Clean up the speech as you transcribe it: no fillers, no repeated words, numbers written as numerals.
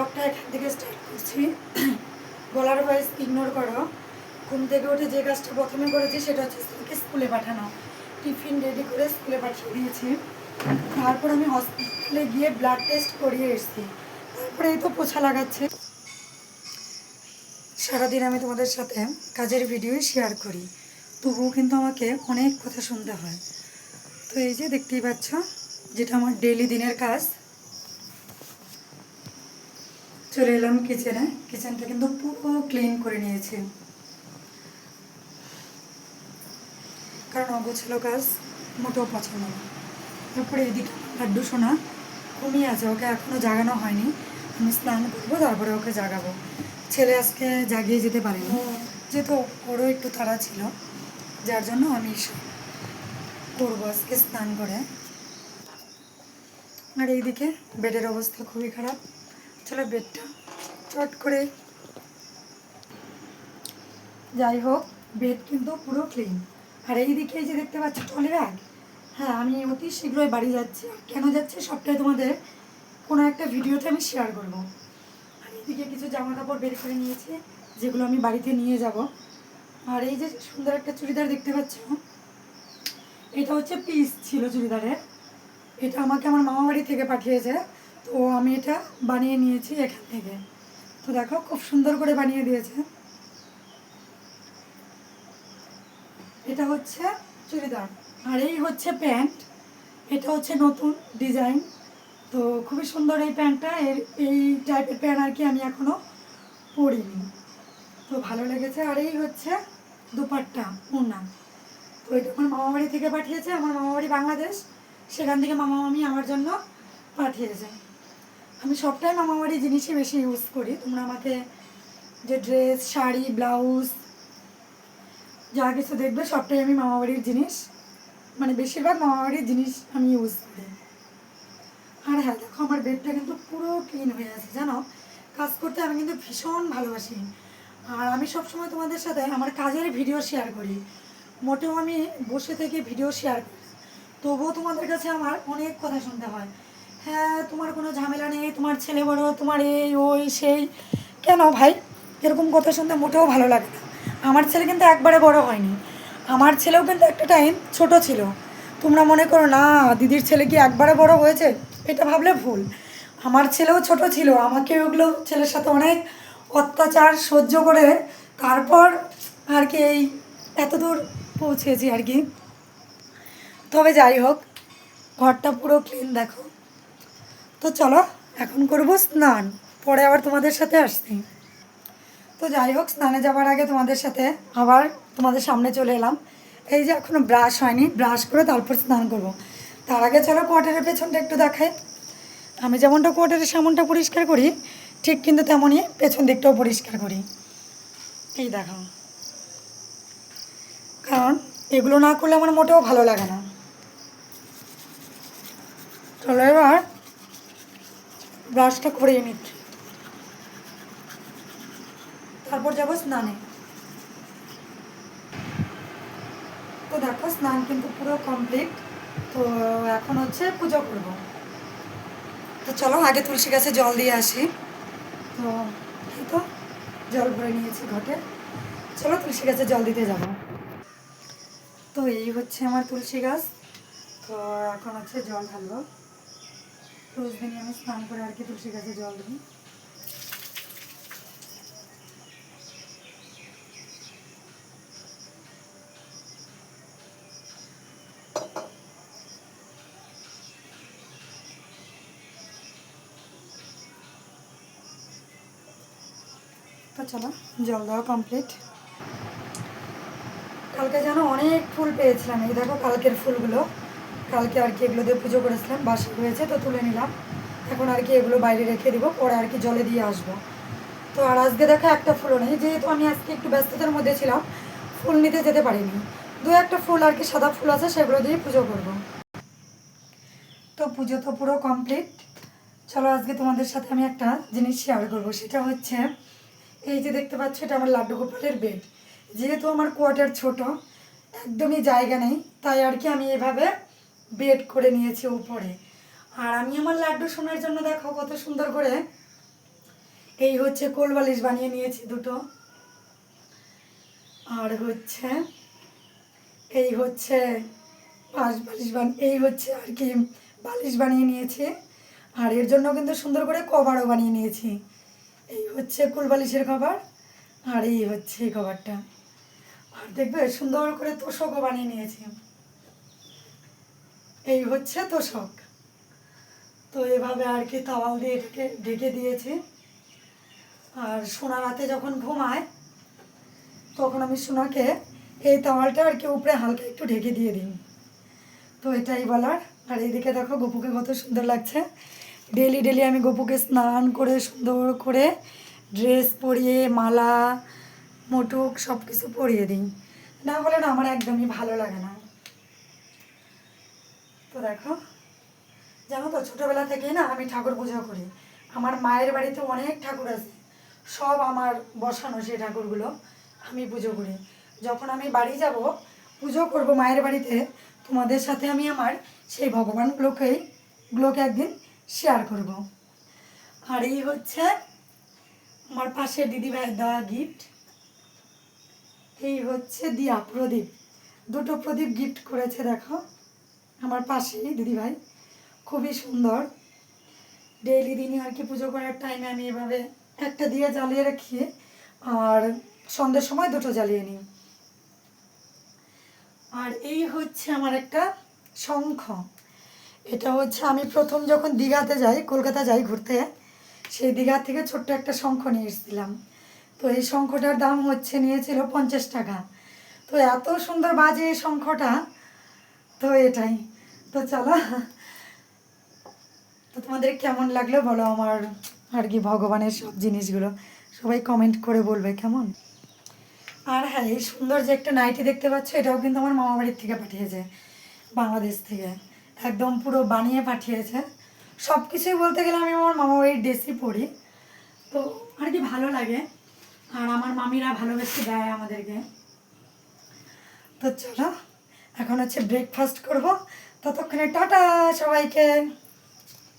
ব্লগটা এখান থেকে স্টার্ট করছি। গলার ভয়েস ইগনোর করো। ঘুম থেকে উঠে যে কাজটা প্রথমে করেছি সেটা হচ্ছে স্কুলকে স্কুলে পাঠানো। টিফিন রেডি করে স্কুলে পাঠিয়ে দিয়েছি। তারপর আমি হসপিটালে গিয়ে ব্লাড টেস্ট করিয়ে এসেছি। তারপরে এই তো পোছা লাগাচ্ছে। সারাদিন আমি তোমাদের সাথে কাজের ভিডিও শেয়ার করি, তবুও কিন্তু আমাকে অনেক কথা শুনতে হয়। তো এই যে দেখতেই পাচ্ছ, যেটা আমার ডেইলি দিনের কাজ। চলে এলাম কিচেনে। কিচেনটা কিন্তু পুরো ক্লিন করে নিয়েছি, কারণ অগোছালো কাজ মোটেও পছন্দ না। তারপরে এদিকে লাড্ডু সোনা ঘুমিয়ে আছে, ওকে এখনও জাগানো হয়নি। আমি স্নান করবো, তারপরে ওকে জাগাবো। ছেলে আজকে জাগিয়ে যেতে পারিনি, যেহেতু ওরও একটু তাড়া ছিল, যার জন্য আমি করবো আজকে স্নান করে। আর এইদিকে বেডের অবস্থা খুবই খারাপ। চলো বেডটা চট করে, যাই হোক, বেড কিন্তু পুরো ক্লিন। আর এইদিকে এই যে দেখতে পাচ্ছ ট্রলি ব্যাগ, হ্যাঁ আমি অতি শীঘ্রই বাড়ি যাচ্ছি। আর কেন যাচ্ছি সবটাই তোমাদের কোনো একটা ভিডিওতে আমি শেয়ার করব। আর এইদিকে কিছু জামা কাপড় বের করে নিয়েছি, যেগুলো আমি বাড়িতে নিয়ে যাব। আর এই যে সুন্দর একটা চুড়িদার দেখতে পাচ্ছ, এটা হচ্ছে পিস ছিল চুড়িদারের। এটা আমাকে আমার মামা বাড়ি থেকে পাঠিয়েছে, তো আমি এটা বানিয়ে নিয়েছি এখান থেকে। তো দেখো খুব সুন্দর করে বানিয়ে দিয়েছে। এটা হচ্ছে চুড়িদার, আর এই হচ্ছে প্যান্ট। এটা হচ্ছে নতুন ডিজাইন, তো খুবই সুন্দর এই প্যান্টটা। এই টাইপের প্যান্ট আর কি আমি এখনও পরিনি, তো ভালো লেগেছে। আর এই হচ্ছে দুপাট্টা, ওড়না। তো এটা আমার মামাবাড়ি থেকে পাঠিয়েছে। আমার মামাবাড়ি বাংলাদেশ, সেখান থেকে মামা মামি আমার জন্য পাঠিয়েছে। আমি সবটাই মামাবাড়ি জিনিসই বেশি ইউজ করি। তোমরা আমাকে যে ড্রেস, শাড়ি, ব্লাউজ যা কিছু দেখবে সবটাই আমি মামাবাড়ির জিনিস, মানে বেশিরভাগ মামাবাড়ির জিনিস আমি ইউজ করি। আর হ্যাঁ দেখো, আমার বেডটা কিন্তু পুরো ক্লিন হয়ে আছে জানো। কাজ করতে আমি কিন্তু ভীষণ ভালোবাসি। আর আমি সবসময় তোমাদের সাথে আমার কাজের ভিডিও শেয়ার করি, মোটেও আমি বসে থেকে ভিডিও শেয়ার করি না। তবুও তোমাদের কাছে আমার অনেক কথা শুনতে হয়, হ্যাঁ তোমার কোনো ঝামেলা নেই, তোমার ছেলে বড়, তোমার এই ওই সেই। কেন ভাই, এরকম কথা শুনতে মোটেও ভালো লাগে না। আমার ছেলে কিন্তু একবারে বড় হয়নি, আমার ছেলেও কিন্তু একটা টাইম ছোট ছিল। তোমরা মনে করো না দিদির ছেলে কি একবারে বড় হয়েছে, এটা ভাবলে ভুল। আমার ছেলেও ছোট ছিল, আমাকে ওগুলো ছেলের সাথে অনেক অত্যাচার সহ্য করে তারপর আর কি এই এতদূর পৌঁছেছি আর কি। তবে যাই হোক, ঘরটা পুরো ক্লিন দেখো। তো চলো এখন করবো স্নান, পরে আবার তোমাদের সাথে আসছি। তো যাই হোক, স্নানে যাওয়ার আগে তোমাদের সাথে আবার তোমাদের সামনে চলে এলাম। এই যে এখনও ব্রাশ হয়নি, ব্রাশ করে তারপর স্নান করব। তার আগে চলো কোয়ার্টারের পেছনটা একটু দেখাই। আমি যেমনটা কোয়ার্টারের সামনটা পরিষ্কার করি, ঠিক কিন্তু তেমনই পেছন দিকটাও পরিষ্কার করি। এই দেখো, কারণ এগুলো না করলে আমার মোটেও ভালো লাগে না। চলো এবার ব্রাশটা করিয়ে নিচ্ছি, তারপর যাবো স্নানে। তো দেখো স্নান কিন্তু পুরো কমপ্লিট। তো এখন হচ্ছে পুজো করব। তো চলো আগে তুলসী গাছে জল দিয়ে আসি। তো এই তো জল ভরে নিয়েছি ঘটে, চলো তুলসী গাছে জল দিতে যাব। তো এই হচ্ছে আমার তুলসী গাছ। তো এখন হচ্ছে জল ঢালবো। রোজ দিনই আমি স্নান করে আর কি তুলসী গাছে জল দিই। তো চলো জল দেওয়া কমপ্লিট। কালকে যেন অনেক ফুল পেয়েছিলাম, এই দেখো কালকের ফুলগুলো। কালকে আর কি এগুলো দিয়ে পুজো করেছিলাম, বাসি হয়েছে তো তুলে নিলাম। এখন আর কি এগুলো বাইরে রেখে দিব, পরে আর কি জলে দিয়ে আসবো। তো আর আজকে দেখো একটা ফুলও নেই, যেহেতু আমি আজকে একটু ব্যস্ততার মধ্যে ছিলাম, ফুল নিতে যেতে পারিনি। দু একটা ফুল আর কি সাদা ফুল আছে, সেগুলো দিয়ে পুজো করব। তো পুজো তো পুরো কমপ্লিট। চলো আজকে তোমাদের সাথে আমি একটা জিনিস শেয়ার করবো, সেটা হচ্ছে এই যে দেখতে পাচ্ছ, এটা আমার লাড্ডু গোপালের বেড। যেহেতু আমার কোয়ার্টার ছোট, একদমই জায়গা নেই, তাই আর কি আমি এভাবে বেড করে নিয়েছি উপরে। আর আমি আমার লাড্ডু সোনার জন্য দেখো কত সুন্দর করে এই হচ্ছে কোল বালিশ বানিয়ে নিয়েছি দুটো। আর হচ্ছে এই হচ্ছে পাশ বালিশ এই হচ্ছে আর কি বালিশ বানিয়ে নিয়েছি। আর এর জন্য কিন্তু সুন্দর করে কভারও বানিয়ে নিয়েছি। এই হচ্ছে কোল বালিশের কভার, আর এই হচ্ছে এই কভারটা। আর দেখবে সুন্দর করে তোষকও বানিয়ে নিয়েছি। এই হচ্ছে তোষক। তো এভাবে আর কি তাওয়াল দিয়ে এটাকে ঢেকে দিয়েছি। আর সোনা রাতে যখন ঘুমায় তখন আমি সোনাকে এই তাওয়ালটা আর কি উপরে হালকা একটু ঢেকে দিয়ে দিই। তো এটাই বলার। আর এইদিকে দেখো গপুকে কত সুন্দর লাগছে। ডেলি ডেলি আমি গপুকে স্নান করে সুন্দর করে ড্রেস পরিয়ে মালা মুটুক সব কিছু পরিয়ে দিই, না হলে না আমার একদমই ভালো লাগে না। তো দেখো, জানো তো ছোটোবেলা থেকেই না আমি ঠাকুর পুজো করি। আমার মায়ের বাড়িতে অনেক ঠাকুর আছে, সব আমার বসানো সেই ঠাকুরগুলো আমি পুজো করি। যখন আমি বাড়ি যাব পুজো করব মায়ের বাড়িতে, তোমাদের সাথে আমি আমার সেই ভগবানগুলোকে একদিন শেয়ার করব। আর এই হচ্ছে আমার পাশের দিদিভাইয়ের দেওয়া গিফট। এই হচ্ছে দিয়া প্রদীপ, দুটো প্রদীপ গিফট করেছে দেখো আমার পাশেই দিদিভাই, খুবই সুন্দর। ডেইলি দিনই আর কি পুজো করার টাইমে আমি এভাবে একটা দিয়ে জ্বালিয়ে রাখি, আর সন্ধ্যের সময় দুটো জ্বালিয়ে নিই। আর এই হচ্ছে আমার একটা শঙ্খ। এটা হচ্ছে আমি প্রথম যখন দীঘাতে যাই, কলকাতা যাই ঘুরতে, সেই দীঘা থেকে ছোট্ট একটা শঙ্খ নিয়ে এসেছিলাম। তো এই শঙ্খটার দাম নিয়েছিল 50 টাকা। তো এত সুন্দর বাজে এই শঙ্খটা, তো এটাই। তো চলো, তো তোমাদের কেমন লাগলো বলো আমার আর কি ভগবানের সব জিনিসগুলো, সবাই কমেন্ট করে বলবে কেমন। আর হ্যাঁ, এই সুন্দর যে একটা নাইটি দেখতে পাচ্ছ, এটাও কিন্তু আমার মামা বাড়ির থেকে পাঠিয়েছে, বাংলাদেশ থেকে একদম পুরো বানিয়ে পাঠিয়েছে। সব কিছুই বলতে গেলে আমি আমার মামা বাড়ির ড্রেসই পরি, তো আর কি ভালো লাগে। আর আমার মামিরা ভালোবেসে দেয় আমাদেরকে। তো চলো, এখন হচ্ছে ব্রেকফাস্ট করব, ততক্ষণে টাটা সবাইকে।